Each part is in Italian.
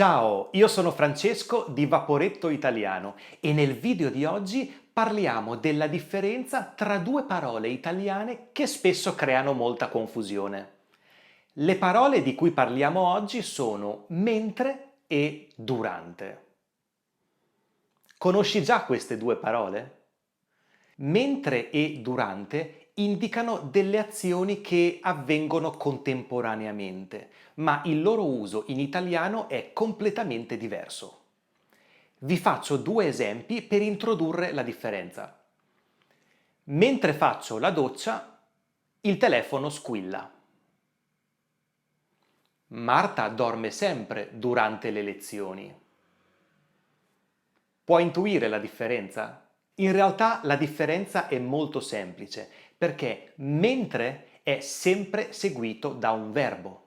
Ciao, io sono Francesco di Vaporetto Italiano e nel video di oggi parliamo della differenza tra due parole italiane che spesso creano molta confusione. Le parole di cui parliamo oggi sono mentre e durante. Conosci già queste due parole? Mentre e durante indicano delle azioni che avvengono contemporaneamente, ma il loro uso in italiano è completamente diverso. Vi faccio due esempi per introdurre la differenza. Mentre faccio la doccia, il telefono squilla. Marta dorme sempre durante le lezioni. Puoi intuire la differenza? In realtà la differenza è molto semplice, perché mentre è sempre seguito da un verbo.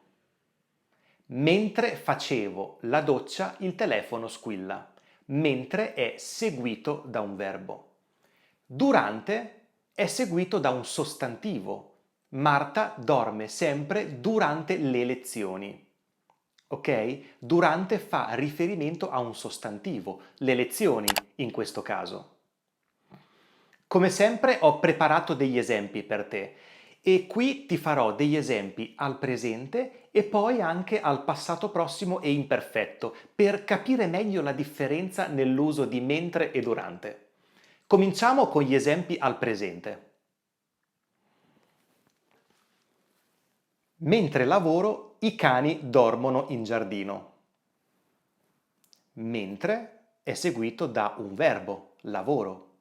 Mentre facevo la doccia, il telefono squilla. Mentre è seguito da un verbo. Durante è seguito da un sostantivo. Marta dorme sempre durante le lezioni. Ok? Durante fa riferimento a un sostantivo, le lezioni in questo caso. Come sempre ho preparato degli esempi per te e qui ti farò degli esempi al presente e poi anche al passato prossimo e imperfetto per capire meglio la differenza nell'uso di mentre e durante. Cominciamo con gli esempi al presente. Mentre lavoro, i cani dormono in giardino. Mentre è seguito da un verbo, lavoro.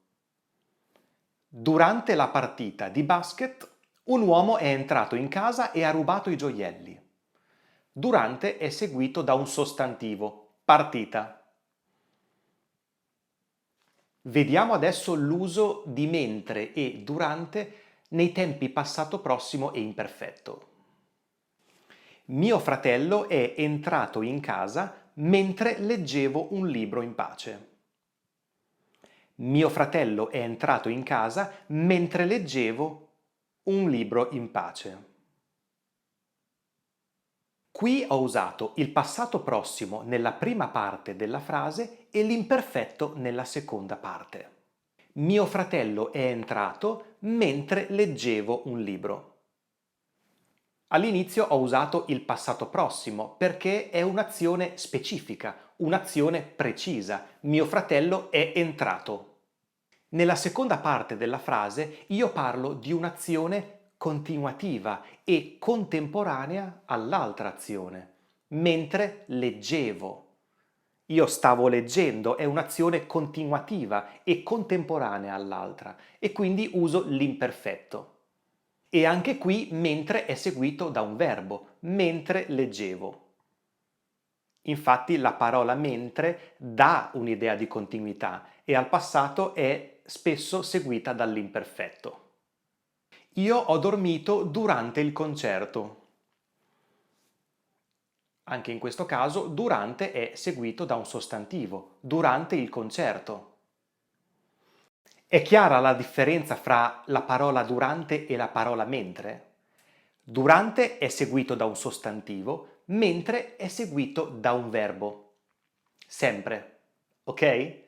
Durante la partita di basket, un uomo è entrato in casa e ha rubato i gioielli. Durante è seguito da un sostantivo, partita. Vediamo adesso l'uso di mentre e durante nei tempi passato prossimo e imperfetto. Mio fratello è entrato in casa mentre leggevo un libro in pace. Mio fratello è entrato in casa mentre leggevo un libro in pace. Qui ho usato il passato prossimo nella prima parte della frase e l'imperfetto nella seconda parte. Mio fratello è entrato mentre leggevo un libro. All'inizio ho usato il passato prossimo perché è un'azione specifica, un'azione precisa. Mio fratello è entrato. Nella seconda parte della frase io parlo di un'azione continuativa e contemporanea all'altra azione, mentre leggevo. Io stavo leggendo, è un'azione continuativa e contemporanea all'altra e quindi uso l'imperfetto. E anche qui mentre è seguito da un verbo, mentre leggevo. Infatti la parola mentre dà un'idea di continuità e al passato è spesso seguita dall'imperfetto. Io ho dormito durante il concerto. Anche in questo caso durante è seguito da un sostantivo, durante il concerto. È chiara la differenza fra la parola durante e la parola mentre? Durante è seguito da un sostantivo, mentre è seguito da un verbo. Sempre, ok?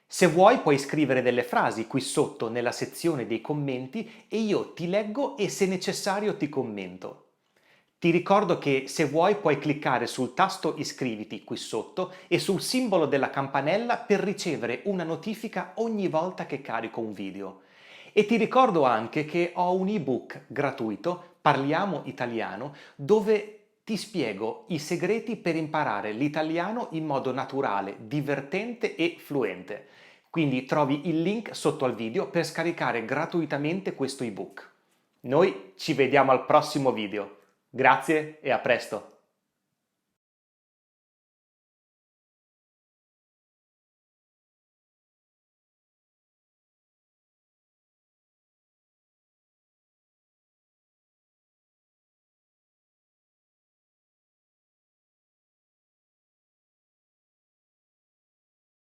Se vuoi puoi scrivere delle frasi qui sotto nella sezione dei commenti e io ti leggo e se necessario ti commento. Ti ricordo che se vuoi puoi cliccare sul tasto iscriviti qui sotto e sul simbolo della campanella per ricevere una notifica ogni volta che carico un video. E ti ricordo anche che ho un ebook gratuito, Parliamo Italiano, dove ti spiego i segreti per imparare l'italiano in modo naturale, divertente e fluente. Quindi trovi il link sotto al video per scaricare gratuitamente questo ebook. Noi ci vediamo al prossimo video. Grazie e a presto!